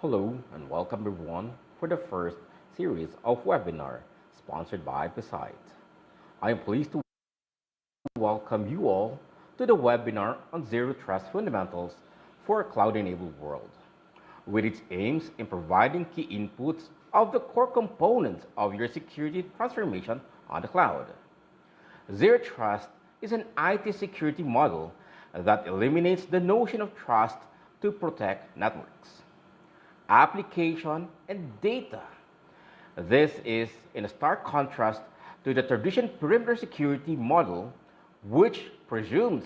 Hello and welcome everyone for the first series of webinar sponsored by Beside. I am pleased to welcome you all to the webinar on Zero Trust Fundamentals for a Cloud-Enabled World, with its aims in providing key inputs of the core components of your security transformation on the cloud. Zero Trust is an IT security model that eliminates the notion of trust to protect networks, application, and data. This is in stark contrast to the traditional perimeter security model, which presumes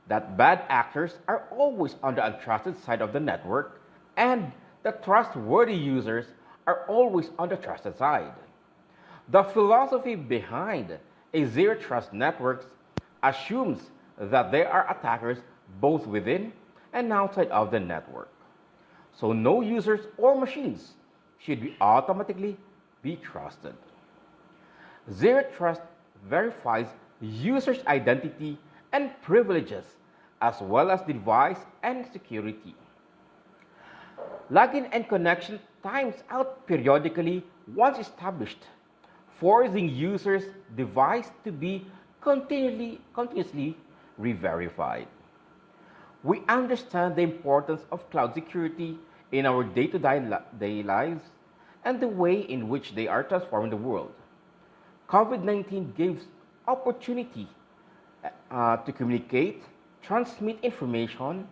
that bad actors are always on the untrusted side of the network and the trustworthy users are always on the trusted side. The philosophy behind a zero trust network assumes that there are attackers both within and outside of the network. So no users or machines should be automatically be trusted. Zero Trust verifies users' identity and privileges as well as device and security. Login and connection times out periodically once established, forcing users' device to be continuously re-verified. We understand the importance of cloud security in our day-to-day lives and the way in which they are transforming the world. COVID-19 gives opportunity to communicate, transmit information,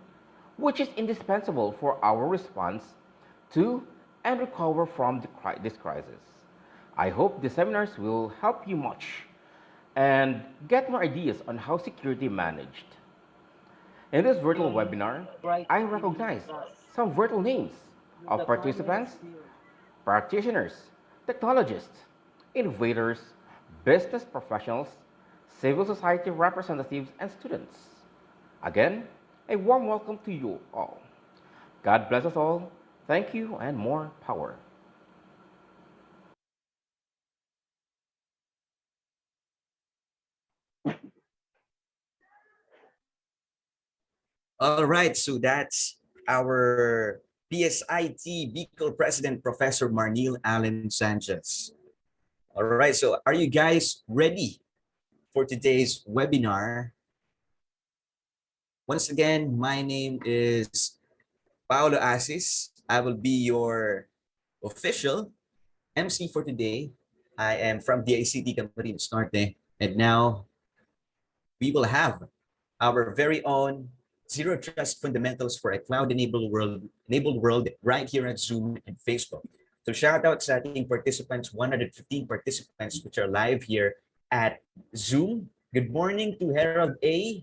which is indispensable for our response to and recover from this crisis. I hope the seminars will help you much and get more ideas on how security managed. In this virtual webinar, I recognize some virtual names of participants, practitioners, technologists, innovators, business professionals, civil society representatives, and students. Again, a warm welcome to you all. God bless us all. Thank you and more power. All right, so that's our PSIT Vehicle President, Professor Marnil Allen Sanchez. All right, so are you guys ready for today's webinar? Once again, my name is Paolo Asis. I will be your official MC for today. I am from the ACT Camarines Norte, and now we will have our very own Zero Trust Fundamentals for a Cloud-enabled world right here at Zoom and Facebook. So shout out sa ating participants, 115 participants which are live here at Zoom. Good morning to Harold A.,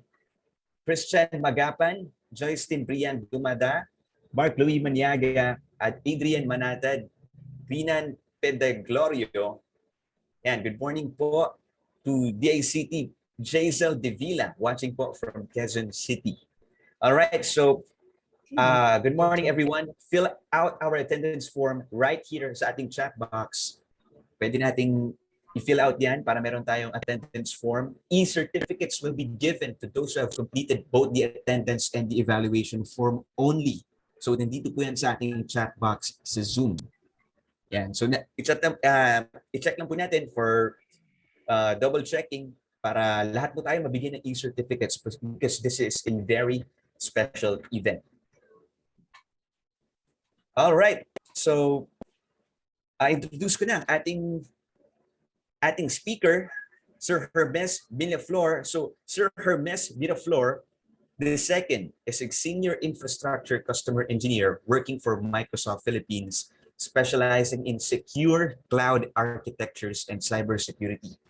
Christian Magapan, Joyce Timbrian Dumada, Mark Louis Maniaga, at Adrian Manatad, Rinan Pedaglorio. And good morning po to DACT Jaisel De Villa, watching po from Quezon City. All right, so good morning everyone. Fill out our attendance form right here sa ating chat box. Pwede nating i-fill out yan para meron tayong attendance form. E-certificates will be given to those who have completed both the attendance and the evaluation form only. So nandito po yan sa ating chat box sa Zoom. Yan. So i-check lang po natin for double checking para lahat po tayo mabigyan ng e-certificates because this is a very special event. All right. So I-introduce ko na ating speaker, Sir Hermes Villaflor. So Sir Hermes Villaflor, the second is a senior infrastructure customer engineer working for Microsoft Philippines, specializing in secure cloud architectures and cybersecurity.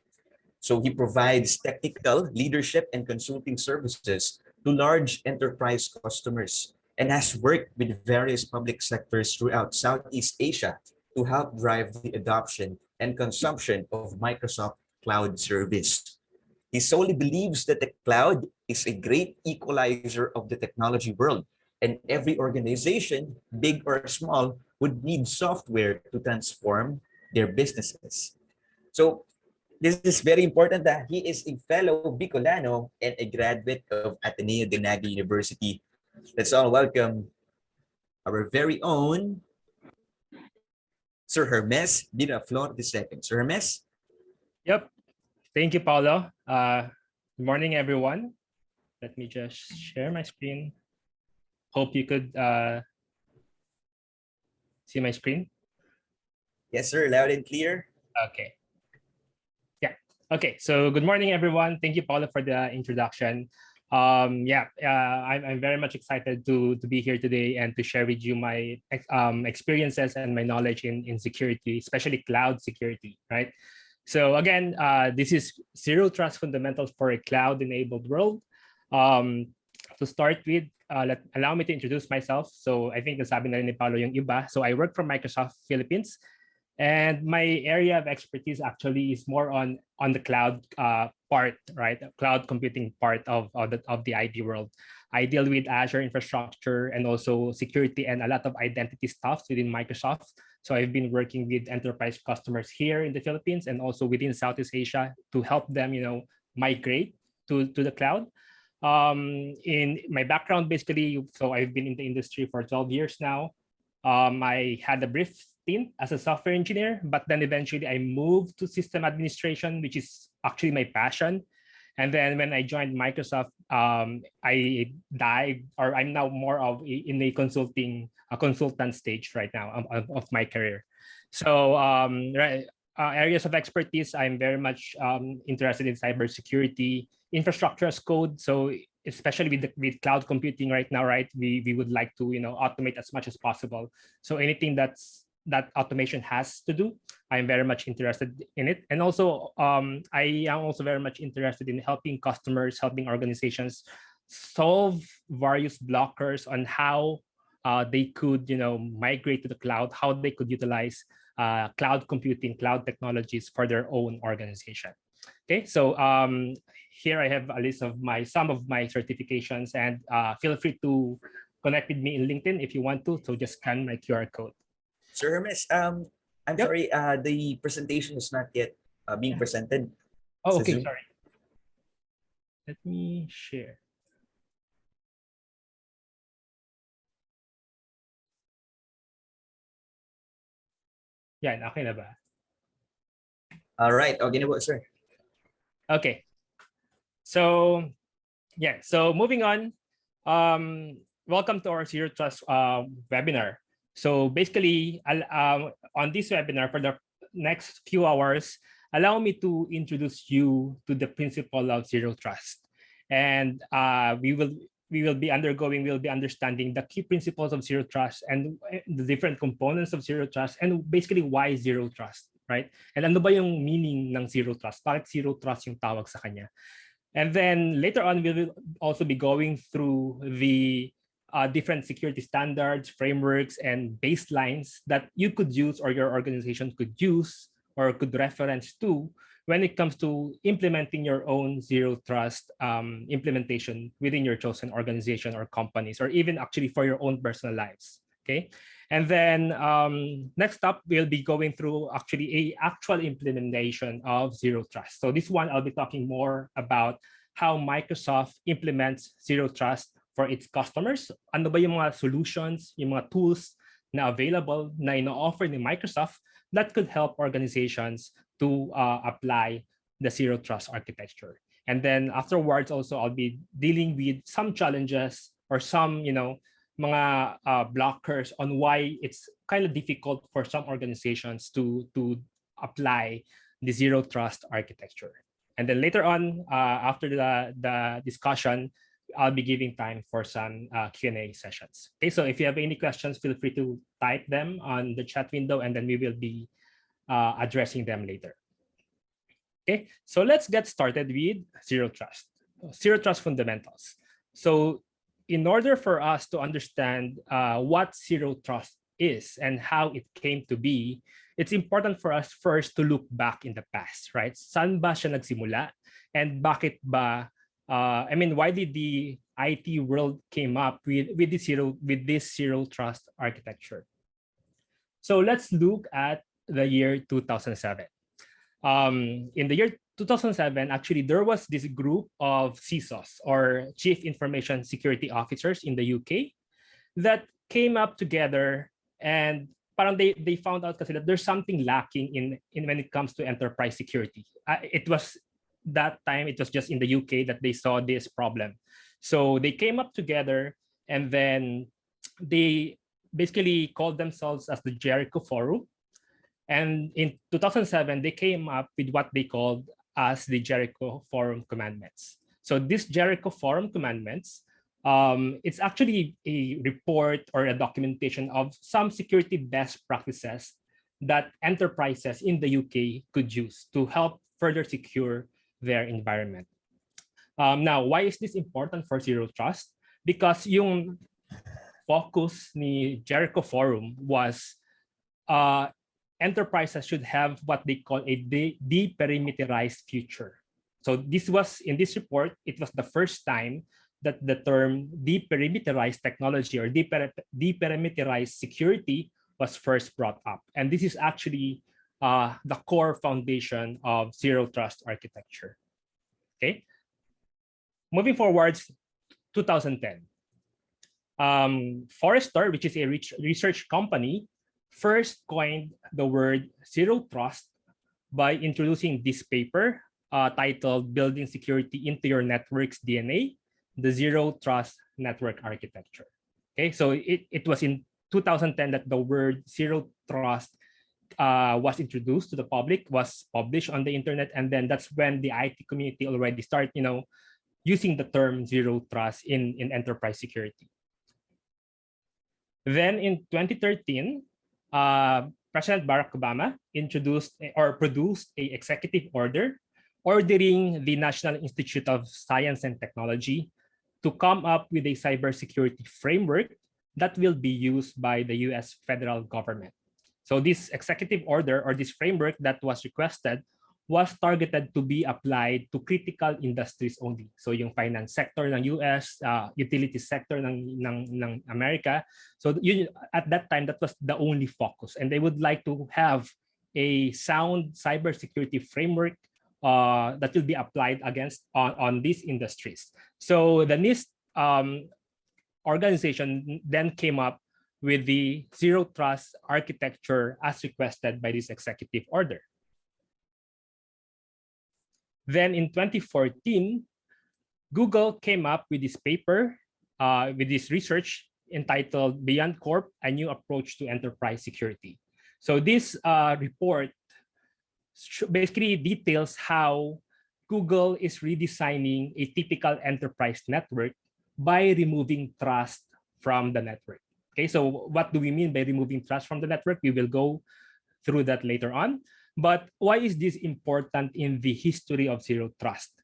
So he provides technical leadership and consulting services to large enterprise customers and has worked with various public sectors throughout Southeast Asia to help drive the adoption and consumption of Microsoft Cloud Service. He solely believes that the cloud is a great equalizer of the technology world, and every organization, big or small, would need software to transform their businesses. So this is very important that he is a fellow Bicolano and a graduate of Ateneo de Naga University. Let's all welcome our very own Sir Hermes Biraflor II. Sir Hermes? Yep. Thank you, Paulo. Good morning, everyone. Let me just share my screen. Hope you could see my screen. Yes, sir. Loud and clear. Okay. Yeah. Okay. So good morning, everyone. Thank you, Paulo, for the introduction. I'm very much excited to be here today and to share with you my experiences and my knowledge in security, especially cloud security, right? So again, this is Zero Trust Fundamentals for a Cloud-Enabled World. To start with, allow me to introduce myself. So I think nasabi na rin ni Paolo yung iba. So I work for Microsoft Philippines. And my area of expertise actually is more on the cloud part, right? Cloud computing part of the IT world. I deal with Azure infrastructure and also security and a lot of identity stuff within Microsoft. So I've been working with enterprise customers here in the Philippines and also within Southeast Asia to help them, migrate to the cloud. In my background, basically, so I've been in the industry for 12 years now. I had a brief stint as a software engineer, but then eventually I moved to system administration, which is actually my passion. And then when I joined Microsoft, I I'm now more in a consultant stage right now of my career. So areas of expertise, I'm very much interested in cybersecurity, infrastructure as code. So especially with cloud computing right now, right? We would like to automate as much as possible. So anything that automation has to do, I'm very much interested in it. And also, I am also very much interested in helping customers, helping organizations solve various blockers on how they could migrate to the cloud, how they could utilize cloud computing, cloud technologies for their own organization. Okay, so here I have a list of some of my certifications, and feel free to connect with me in LinkedIn if you want to. So just scan my QR code. Sir Hermes, I'm sorry, the presentation is not yet being presented. Oh, okay, Zoom. sorry. Let me share. Yan, okay na ba? All right, okay na po, sir. Okay. So, yeah, so moving on. Welcome to our Zero Trust webinar. So basically, on this webinar for the next few hours, allow me to introduce you to the principle of Zero Trust. And we'll be understanding the key principles of Zero Trust and the different components of Zero Trust and basically why Zero Trust, right? And ano ba yung meaning ng Zero Trust? Bakit Zero Trust yung tawag sa kanya? And then later on, we will also be going through the different security standards, frameworks, and baselines that you could use or your organization could use or could reference to when it comes to implementing your own Zero Trust implementation within your chosen organization or companies, or even actually for your own personal lives. Okay. And then next up, we'll be going through actually a actual implementation of Zero Trust. So this one, I'll be talking more about how Microsoft implements Zero Trust for its customers. Ano ba yung mga solutions, yung mga tools na available na ino-offer ni Microsoft that could help organizations to apply the Zero Trust architecture. And then afterwards, also, I'll be dealing with some challenges or some, mga blockers on why it's kind of difficult for some organizations to apply the Zero Trust architecture. And then later on, after the discussion, I'll be giving time for some Q&A sessions. Okay, so if you have any questions, feel free to type them on the chat window, and then we will be addressing them later. Okay, so let's get started with Zero Trust. Zero Trust fundamentals. So in order for us to understand what Zero Trust is and how it came to be, it's important for us first to look back in the past, right? Saan ba siya nagsimula? And bakit ba, why did the IT world came up with this Zero Trust architecture? So let's look at the year 2007. In the year 2007, actually, there was this group of CISOs, or Chief Information Security Officers in the UK, that came up together, and parang they found out kasi that there's something lacking in when it comes to enterprise security. It was that time, it was just in the UK that they saw this problem. So they came up together, and then they basically called themselves as the Jericho Forum. And in 2007, they came up with what they called as the Jericho Forum Commandments. So these Jericho Forum Commandments, it's actually a report or a documentation of some security best practices that enterprises in the UK could use to help further secure their environment. Now, why is this important for Zero Trust? Because yung focus ni Jericho Forum was enterprises should have what they call a deperimeterized future. So this was, in this report, it was the first time that the term deperimeterized technology or deperimeterized security was first brought up. And this is actually the core foundation of Zero Trust architecture. Okay. Moving forwards, 2010. Forrester, which is a research company, first coined the word Zero Trust by introducing this paper titled Building Security into Your Network's DNA, the Zero Trust Network Architecture. Okay, so it was in 2010 that the word Zero Trust was introduced to the public, was published on the internet, and then that's when the IT community already started, using the term Zero Trust in enterprise security. Then in 2013, President Barack Obama introduced or produced an executive order ordering the National Institute of Science and Technology to come up with a cybersecurity framework that will be used by the US federal government. So this executive order or this framework that was requested was targeted to be applied to critical industries only. So yung finance sector ng US, utility sector ng America. So at that time, that was the only focus. And they would like to have a sound cybersecurity framework that will be applied on these industries. So the NIST organization then came up with the Zero Trust architecture as requested by this executive order. Then in 2014, Google came up with this paper, with this research entitled Beyond Corp, a New Approach to Enterprise Security. So this report basically details how Google is redesigning a typical enterprise network by removing trust from the network. Okay, so what do we mean by removing trust from the network? We will go through that later on. But why is this important in the history of Zero Trust?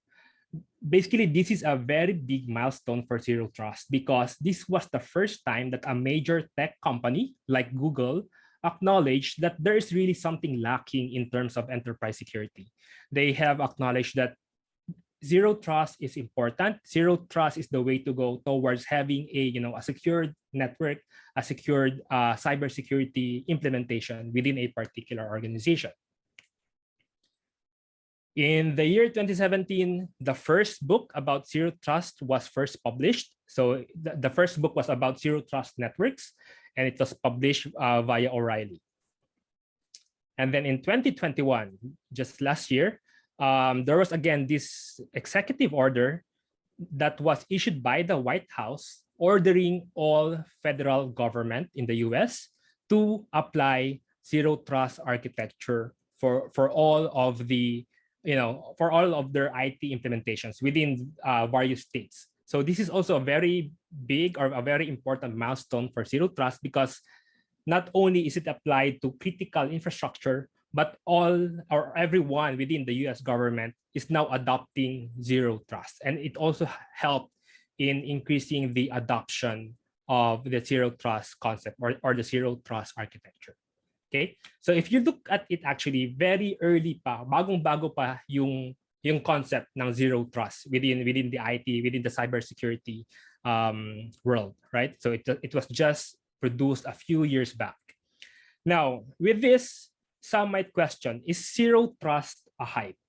Basically, this is a very big milestone for Zero Trust because this was the first time that a major tech company like Google acknowledged that there is really something lacking in terms of enterprise security. They have acknowledged that Zero Trust is important. Zero Trust is the way to go towards having a secured network, a secured cybersecurity implementation within a particular organization. In the year 2017, the first book about Zero Trust was first published. So the first book was about Zero Trust networks, and it was published via O'Reilly. And then in 2021, just last year, there was again this executive order that was issued by the White House ordering all federal government in the US to apply Zero Trust architecture for all of the for all of their IT implementations within various states. So this is also a very big or a very important milestone for Zero Trust because not only is it applied to critical infrastructure, but all or everyone within the US government is now adopting Zero Trust. And it also helped in increasing the adoption of the Zero Trust concept or the Zero Trust architecture. Okay, so if you look at it actually very early pa, bagong-bago pa yung concept ng Zero Trust within the IT, within the cybersecurity world, right? So it was just produced a few years back. Now, with this, some might question, is Zero Trust a hype?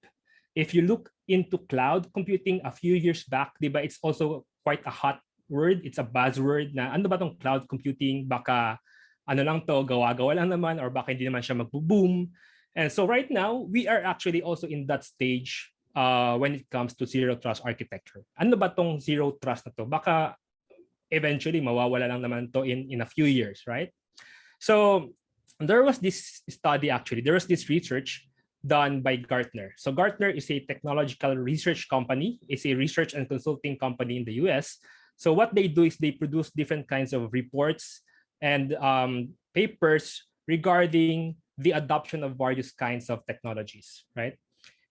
If you look into cloud computing a few years back, diba, it's also quite a hot word, it's a buzzword na ano ba tong cloud computing, baka ano lang to, gawa-gawa lang naman, or baka hindi naman siya magbo-boom. And so right now, we are actually also in that stage when it comes to zero trust architecture. Ano ba tong zero trust na to? Baka eventually mawawala lang naman to in a few years, right? So there was this study actually, there was this research done by Gartner. So Gartner is a technological research company, it's a research and consulting company in the US. So what they do is they produce different kinds of reports and papers regarding the adoption of various kinds of technologies, right?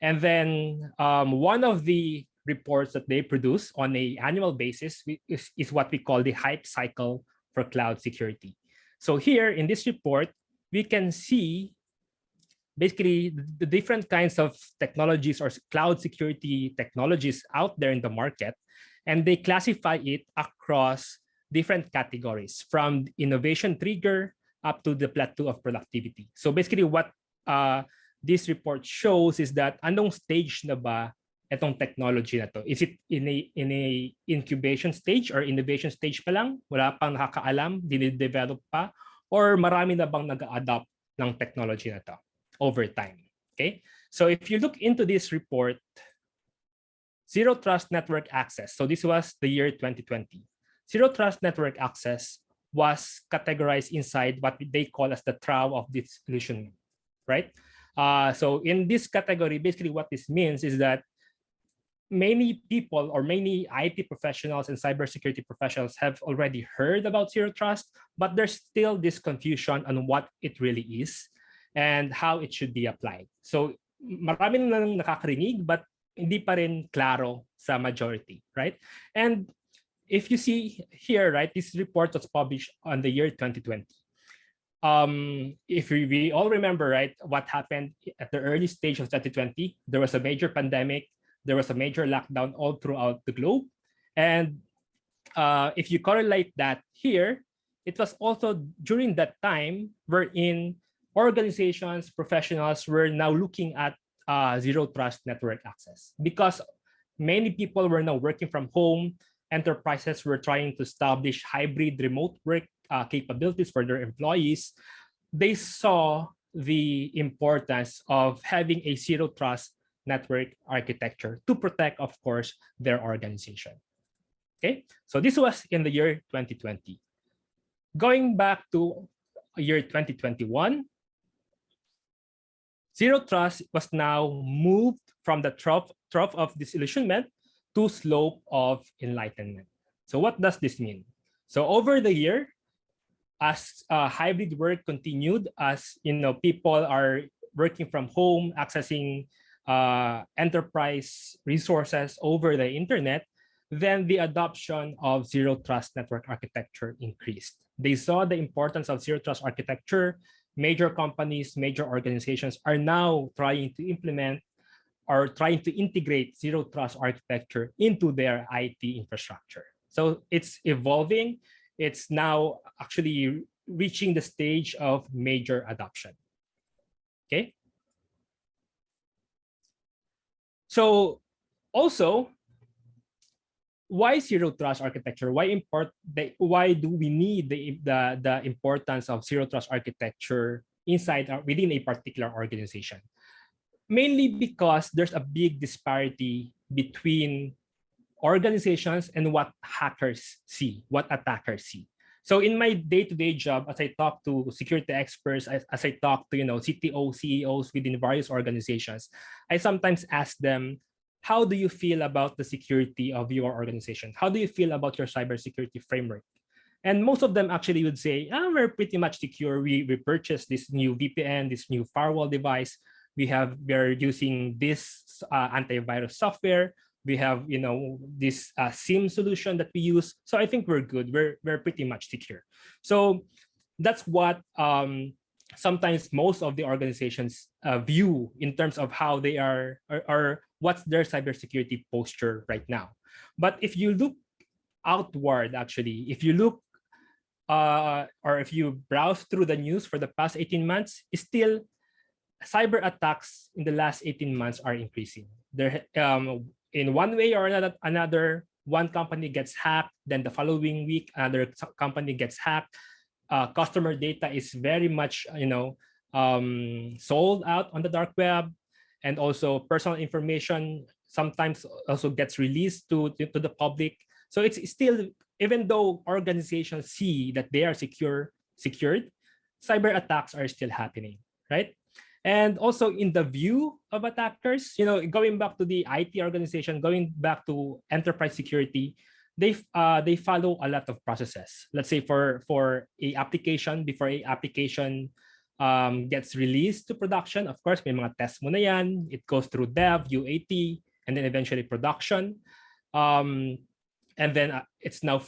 And then one of the reports that they produce on an annual basis is what we call the hype cycle for cloud security. So here in this report, we can see basically the different kinds of technologies or cloud security technologies out there in the market, and they classify it across different categories from innovation trigger up to the plateau of productivity. So basically what this report shows is that anong stage na ba itong technology na to? Is it in a incubation stage or innovation stage pa lang? Wala pang nakakaalam, dinidevelop pa? Or marami na bang nag-adopt ng technology na to over time? Okay, so if you look into this report, Zero Trust Network Access, so this was the year 2020. Zero Trust Network Access was categorized inside what they call as the trough of disillusionment, right? So in this category, basically what this means is that many people or many IT professionals and cybersecurity professionals have already heard about Zero Trust, but there's still this confusion on what it really is and how it should be applied. So marami nang nakakarinig, but hindi pa rin klaro sa majority, right? And if you see here, right, this report was published on the year 2020. If we all remember, right, what happened at the early stage of 2020, there was a major pandemic, there was a major lockdown all throughout the globe. And if you correlate that here, it was also during that time wherein organizations, professionals were now looking at zero trust network access, because many people were now working from home. Enterprises were trying to establish hybrid remote work capabilities for their employees. They saw the importance of having a zero trust network architecture to protect, of course, their organization. Okay, so this was in the year 2020. Going back to year 2021, Zero Trust was now moved from the trough of disillusionment to slope of enlightenment. So what does this mean? So over the year, as hybrid work continued, as people are working from home, accessing enterprise resources over the internet, then the adoption of zero trust network architecture increased. They saw the importance of zero trust architecture. Major companies, major organizations are now trying to implement or trying to integrate zero trust architecture into their IT infrastructure. So it's evolving. It's now actually reaching the stage of major adoption. Okay. So also, why zero trust architecture? Why do we need the importance of zero trust architecture inside or within a particular organization? Mainly because there's a big disparity between organizations and what hackers see, what attackers see. So in my day-to-day job, as I talk to security experts, as I talk to CTOs, CEOs within various organizations, I sometimes ask them, how do you feel about the security of your organization? How do you feel about your cybersecurity framework? And most of them actually would say, we're pretty much secure. We purchased this new VPN, this new firewall device. We're using this antivirus software. We have this SIM solution that we use. So I think we're good. We're pretty much secure. So that's what sometimes most of the organizations view in terms of how they are or what's their cybersecurity posture right now. But if you look outward, actually, if you look or if you browse through the news for the past 18 months, still cyber attacks in the last 18 months are increasing. There, in one way or another, one company gets hacked, then the following week another company gets hacked. Customer data is very much sold out on the dark web, and also personal information sometimes also gets released to the public. So it's still, even though organizations see that they are secured, cyber attacks are still happening, right? And also in the view of attackers, going back to the IT organization, going back to enterprise security, they follow a lot of processes. Let's say for a application, before a application gets released to production, of course, may mga test muna yan. It goes through dev, UAT, and then eventually production. And then it's now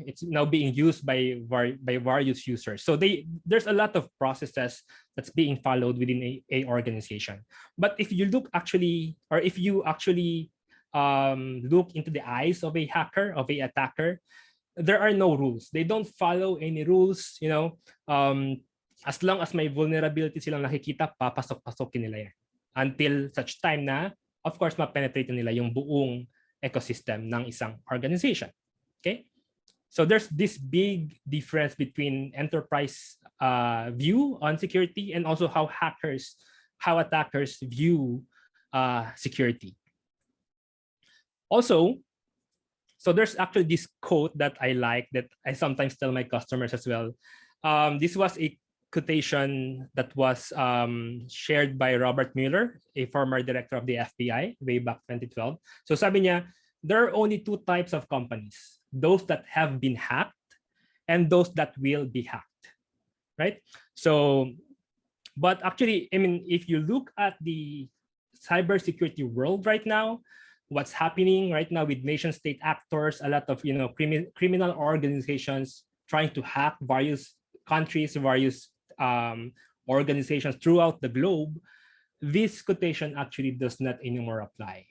it's now being used by various users. So there's a lot of processes that's being followed within a organization. But if you look actually, or if you actually look into the eyes of a hacker, of a attacker, there are no rules. They don't follow any rules. As long as may vulnerability silang nakikita, papasok-pasokin nila yan until such time na, of course, ma-penetrate nila yung buong ecosystem ng isang organization. Okay? So there's this big difference between enterprise view on security and also how attackers view security. Also, so there's actually this quote that I like, that I sometimes tell my customers as well. This was a quotation that was shared by Robert Mueller, a former director of the FBI, way back 2012. So sabi niya, there are only two types of companies: those that have been hacked and those that will be hacked, right? So, but actually, I mean, if you look at the cybersecurity world right now, what's happening right now with nation-state actors, a lot of criminal organizations trying to hack various countries, various organizations throughout the globe, this quotation actually does not anymore apply.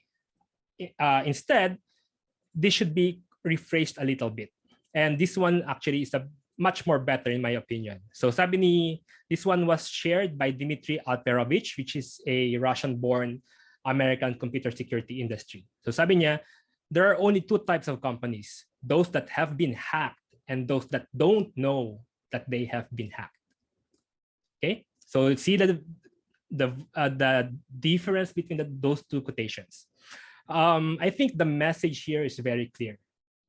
Instead, this should be rephrased a little bit. And this one actually is much more better in my opinion. So sabi ni, this one was shared by Dmitry Alperovich, which is a Russian-born American computer security industry. So sabi niya, there are only two types of companies: those that have been hacked and those that don't know that they have been hacked. Okay, so see the difference between those two quotations. I think the message here is very clear,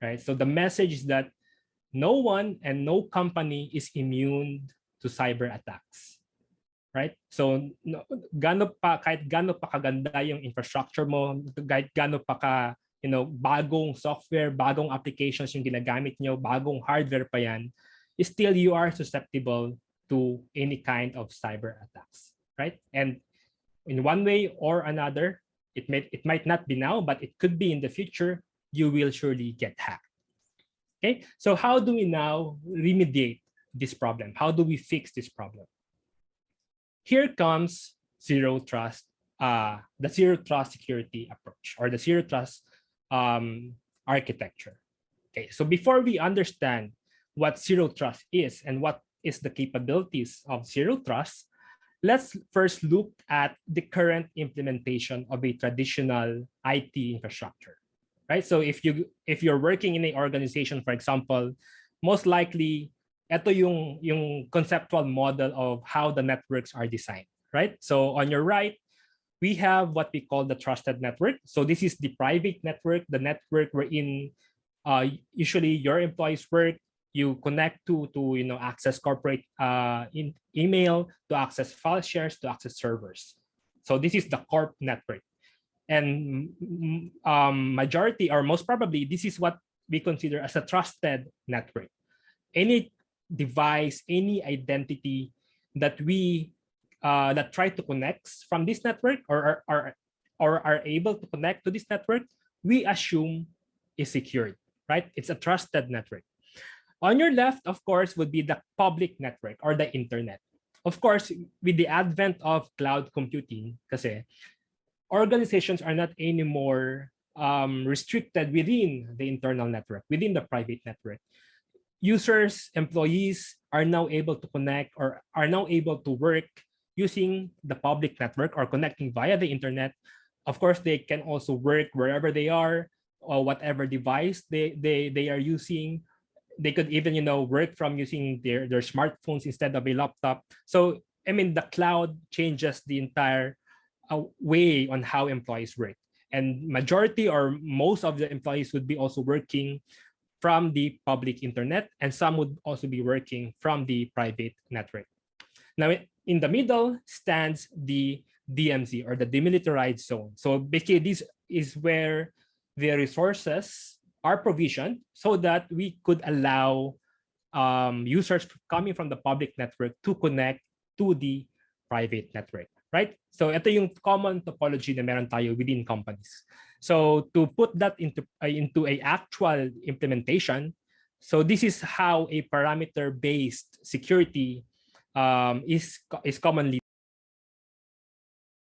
right? So the message is that no one and no company is immune to cyber attacks, right? So kahit gaano pa kaganda yung infrastructure mo, kahit gaano pa ka, bagong software, bagong applications yung ginagamit nyo, bagong hardware pa yan, still you are susceptible to any kind of cyber attacks, right? And in one way or another, it might not be now, but it could be in the future, you will surely get hacked. Okay, so how do we now remediate this problem? How do we fix this problem? Here comes zero trust, the zero trust security approach, or the zero trust architecture. Okay, so before we understand what zero trust is and what is the capabilities of zero trust, let's first look at the current implementation of a traditional IT infrastructure, right? So if you're working in an organization, for example, most likely ito yung conceptual model of how the networks are designed, right? So on your right, we have what we call the trusted network. So this is the private network, the network wherein usually your employees work. You connect to access corporate email, to access file shares, to access servers. So this is the corp network. And majority, or most probably, this is what we consider as a trusted network. Any device, any identity that we that try to connect from this network, or are able to connect to this network, we assume is secured, right? It's a trusted network. On your left, of course, would be the public network, or the internet. Of course, with the advent of cloud computing, kasi organizations are not anymore restricted within the internal network, within the private network. Users, employees are now able to connect, or are now able to work using the public network, or connecting via the internet. Of course, they can also work wherever they are. or whatever device they are using. They could even work from using their smartphones instead of a laptop. So I mean, the cloud changes the entire way on how employees work, and majority or most of the employees would be also working from the public internet, and some would also be working from the private network. Now, in the middle stands the DMZ, or the demilitarized zone. So basically, this is where the resources are provisioned so that we could allow users coming from the public network to connect to the private network, right? So ito yung common topology na meron tayo within companies. So to put that into a actual implementation, so this is how a parameter-based security is commonly